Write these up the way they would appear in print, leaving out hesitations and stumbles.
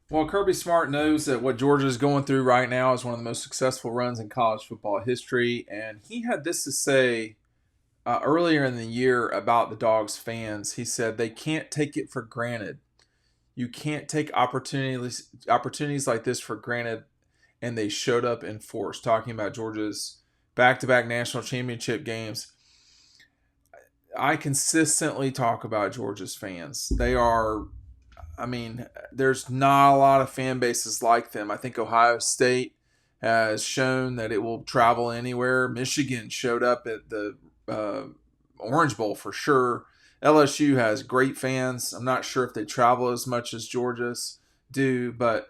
Well, Kirby Smart knows that what Georgia is going through right now is one of the most successful runs in college football history, and he had this to say earlier in the year about the Dogs fans. He said they can't take it for granted. You can't take opportunities like this for granted, and they showed up in force. Talking about Georgia's back-to-back national championship games, I consistently talk about Georgia's fans. They are, I mean, there's not a lot of fan bases like them. I think Ohio State has shown that it will travel anywhere. Michigan showed up at the uh, Orange Bowl for sure. LSU has great fans. I'm not sure if they travel as much as Georgia's do, but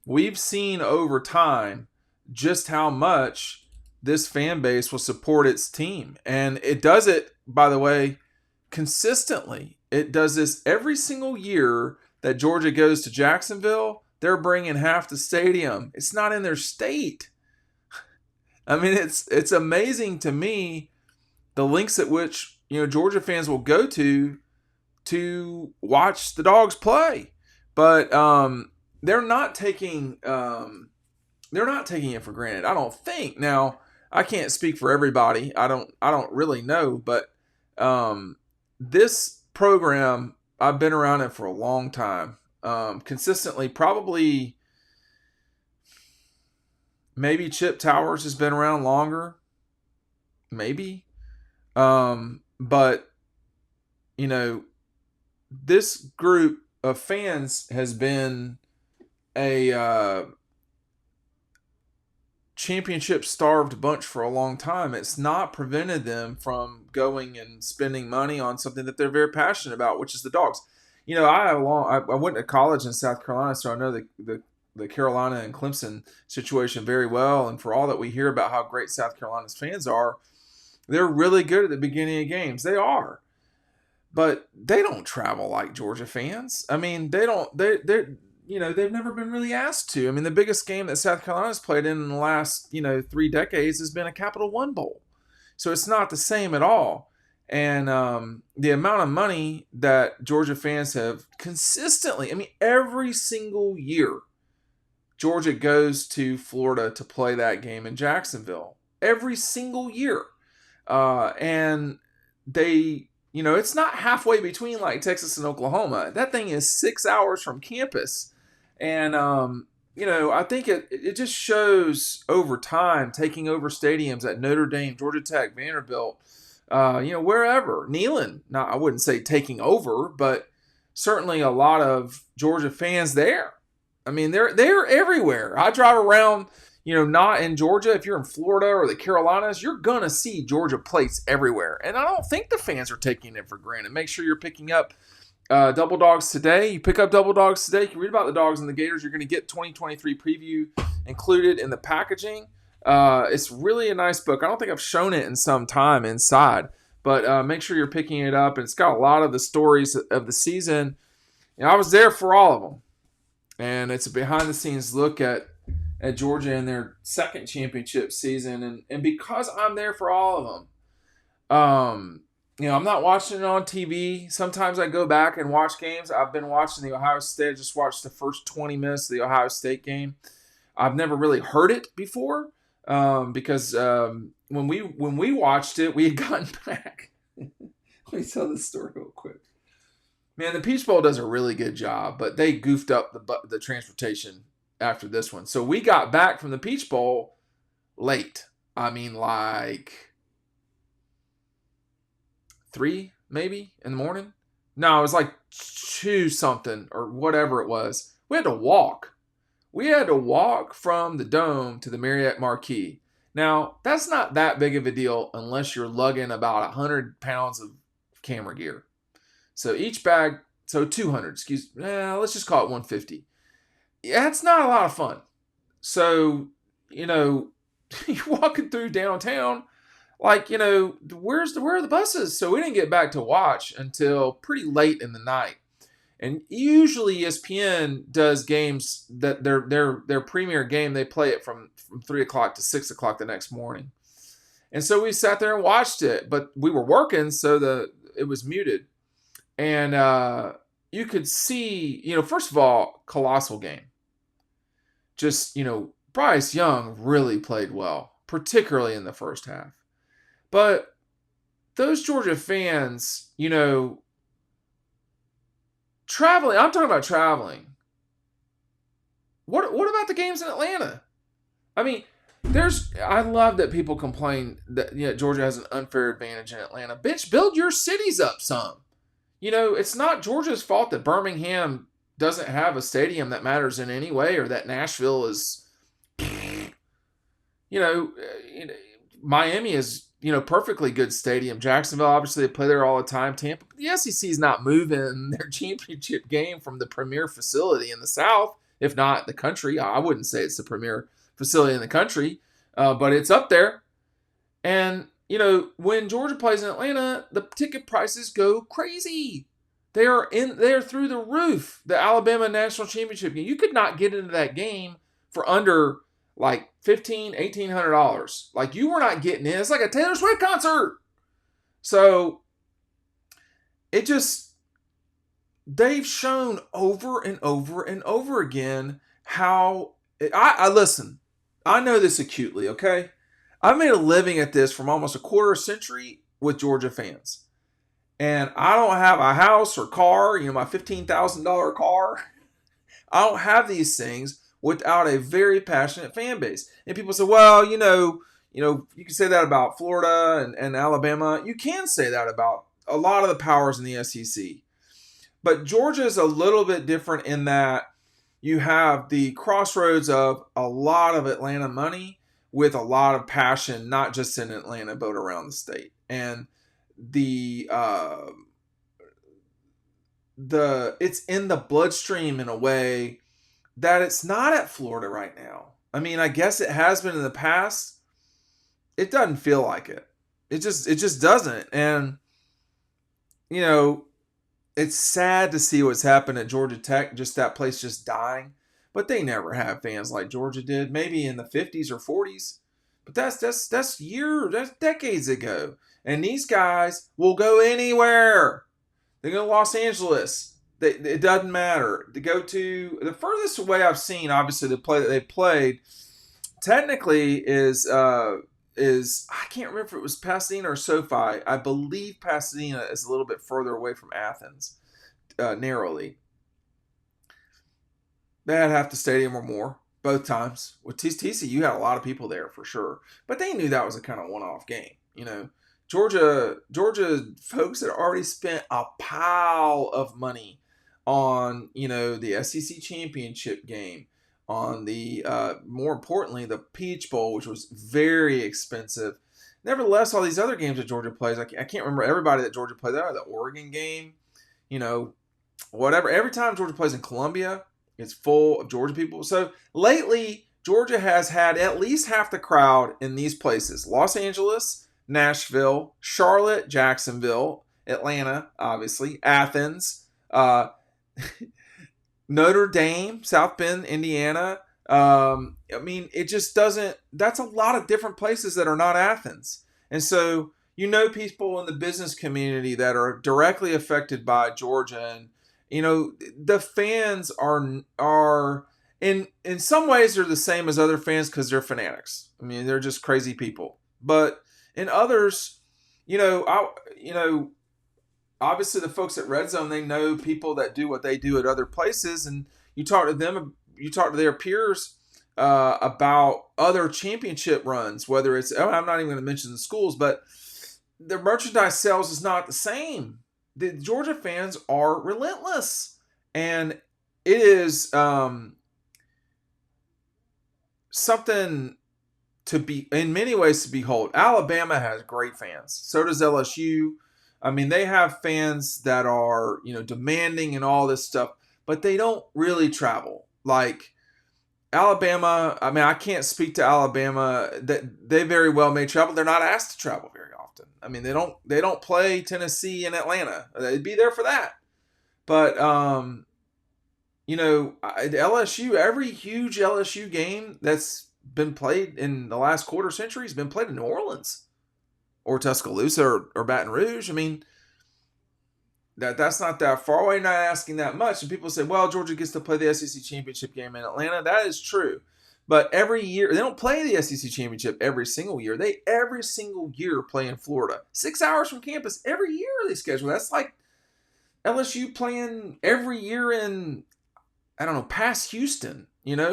we've seen over time just how much this fan base will support its team. And it does it, by the way, consistently. It does this every single year that Georgia goes to Jacksonville. They're bringing half the stadium. It's not in their state. I mean, it's amazing to me the lengths at which Georgia fans will go to watch the Dogs play. But they're not taking it for granted. I don't think. Now, I can't speak for everybody. I don't really know, but this program, I've been around it for a long time. Consistently, probably maybe Chip Towers has been around longer. Maybe. But, you know, this group of fans has been a championship starved bunch for a long time. It's not prevented them from going and spending money on something that they're very passionate about, which is the Dogs. I went to college in South Carolina, so I know the Carolina and Clemson situation very well. And for all that we hear about how great South Carolina's fans are, they're really good at the beginning of games. They are, but they don't travel like Georgia fans. I mean, they don't. They've never been really asked to. I mean, the biggest game that South Carolina's played in the last 3 decades has been a Capital One Bowl, so it's not the same at all. And the amount of money that Georgia fans have consistently, I mean, every single year, Georgia goes to Florida to play that game in Jacksonville. Every single year. And they, it's not halfway between like Texas and Oklahoma. That thing is 6 hours from campus. And, I think it just shows over time taking over stadiums at Notre Dame, Georgia Tech, Vanderbilt, wherever. Neyland, now I wouldn't say taking over, but certainly a lot of Georgia fans there. I mean, they're everywhere. I drive around, not in Georgia. If you're in Florida or the Carolinas, you're gonna see Georgia plates everywhere. And I don't think the fans are taking it for granted. Make sure you're picking up Double Dogs today. You pick up Double Dogs today. You can read about the Dogs and the Gators. You're going to get 2023 preview included in the packaging. It's really a nice book. I don't think I've shown it in some time inside, but make sure you're picking it up. And it's got a lot of the stories of the season. I was there for all of them. And it's a behind-the-scenes look at Georgia in their second championship season. And because I'm there for all of them, I'm not watching it on TV. Sometimes I go back and watch games. I've been watching the Ohio State. I just watched the first 20 minutes of the Ohio State game. I've never really heard it before because when we watched it, we had gotten back. Let me tell this story real quick. Man, the Peach Bowl does a really good job, but they goofed up the transportation after this one. So we got back from the Peach Bowl late. I mean, like 3 maybe in the morning. No, it was like 2 something or whatever it was. We had to walk. We had to walk from the Dome to the Marriott Marquis. Now, that's not that big of a deal unless you're lugging about 100 pounds of camera gear. So each bag, so 200, let's just call it 150. Yeah, it's not a lot of fun. So, you're walking through downtown, like, where are the buses? So we didn't get back to watch until pretty late in the night. And usually ESPN does games that their premier game, they play it from 3 o'clock to 6 o'clock the next morning. And so we sat there and watched it, but we were working, so it was muted. And you could see, first of all, colossal game. just, Bryce Young really played well, particularly in the first half. But those Georgia fans, traveling, I'm talking about traveling. What about the games in Atlanta? I mean, I love that people complain that Georgia has an unfair advantage in Atlanta. Bitch, build your cities up some. It's not Georgia's fault that Birmingham doesn't have a stadium that matters in any way, or that Nashville is, Miami is, perfectly good stadium. Jacksonville, obviously, they play there all the time. Tampa, the SEC is not moving their championship game from the premier facility in the South, if not the country. I wouldn't say it's the premier facility in the country, but it's up there. And, when Georgia plays in Atlanta, the ticket prices go crazy. They are through the roof. The Alabama National Championship game. You could not get into that game for under like $1,500, $1,800. Like, you were not getting in. It's like a Taylor Swift concert. So they've shown over and over and over again how I listen. I know this acutely, okay? I've made a living at this from almost a quarter century with Georgia fans. And I don't have a house or car, my $15,000 car. I don't have these things without a very passionate fan base. And people say, well, you can say that about Florida and Alabama. You can say that about a lot of the powers in the SEC. But Georgia is a little bit different in that you have the crossroads of a lot of Atlanta money with a lot of passion, not just in Atlanta, but around the state. And it's in the bloodstream in a way that it's not at Florida right now. I mean, I guess it has been in the past. It doesn't feel like it. It just doesn't. And it's sad to see what's happened at Georgia Tech, just that place just dying. But they never have fans like Georgia did, maybe in the 50s or 40s. But that's decades ago. And these guys will go anywhere. They go to Los Angeles. It doesn't matter. To go to the furthest away I've seen, obviously the play that they played, technically is I can't remember if it was Pasadena or SoFi. I believe Pasadena is a little bit further away from Athens, narrowly. They had half the stadium or more both times. With TCU, you had a lot of people there for sure, but they knew that was a kind of one-off game. Georgia folks had already spent a pile of money on the SEC championship game, on the more importantly the Peach Bowl, which was very expensive. Nevertheless, all these other games that Georgia plays, I can't remember everybody that Georgia played there. The Oregon game, whatever. Every time Georgia plays in Columbia, it's full of Georgia people. So lately, Georgia has had at least half the crowd in these places: Los Angeles, Nashville, Charlotte, Jacksonville, Atlanta, obviously, Athens, Notre Dame, South Bend, Indiana. It just doesn't. That's a lot of different places that are not Athens. And so, people in the business community that are directly affected by Georgia, and the fans are in some ways they're the same as other fans because they're fanatics. I mean, they're just crazy people. But in others, obviously the folks at Red Zone, they know people that do what they do at other places, and you talk to them, you talk to their peers about other championship runs, whether it's, I'm not even going to mention the schools, but the merchandise sales is not the same. The Georgia fans are relentless, and it is something to be, in many ways, to behold. Alabama has great fans. So does LSU. I mean, they have fans that are, demanding and all this stuff, but they don't really travel. Like Alabama, I mean, I can't speak to Alabama. That they very well may travel. They're not asked to travel very often. I mean, they don't play Tennessee and Atlanta. They'd be there for that. But LSU, every huge LSU game that's been played in the last quarter century has been played in New Orleans or Tuscaloosa or Baton Rouge. I mean, that's not that far away, not asking that much. And people say, well, Georgia gets to play the SEC championship game in Atlanta. That is true. But every year, they don't play the SEC championship every single year. They every single year play in Florida. 6 hours from campus every year they schedule. That's like LSU playing every year in, I don't know, past Houston,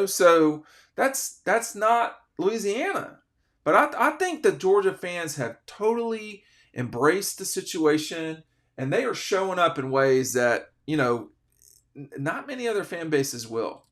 So that's not Louisiana. But I think the Georgia fans have totally embraced the situation, and they are showing up in ways that, not many other fan bases will.